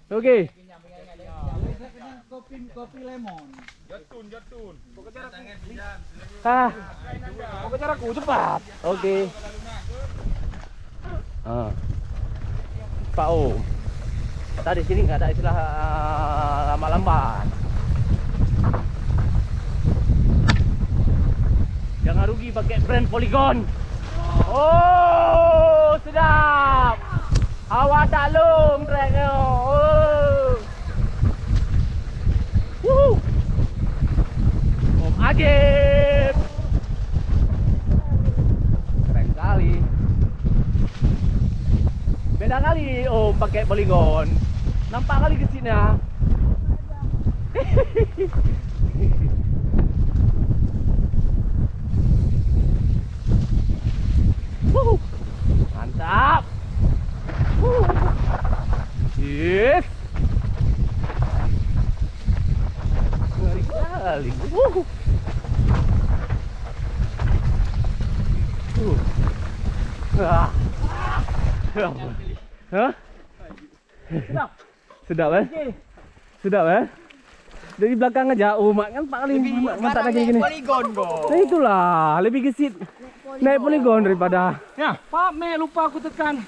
Oke. Kopi lemon. Jatun. Pokoknya aku cepat. Oke. Pak Om. Tadi sini nggak ada istilah lama-lambat. Jangan rugi pakai brand Polygon. Oh, sedap. Hawa taklum tracknya. Om Agib. Keren kali. Beda kali Om pakai Polygon. Nampak kali gesiknya. Mantap. Yes. Ngeri kali. Hah? Sedap. Sedap kan? Sedap kan? Dari belakang aja, mak kan Pak kali mantap lagi gini. Polygon dong. Nah itulah, lebih gesit naik Polygon daripada. Ya, Pak Me lupa aku tekan.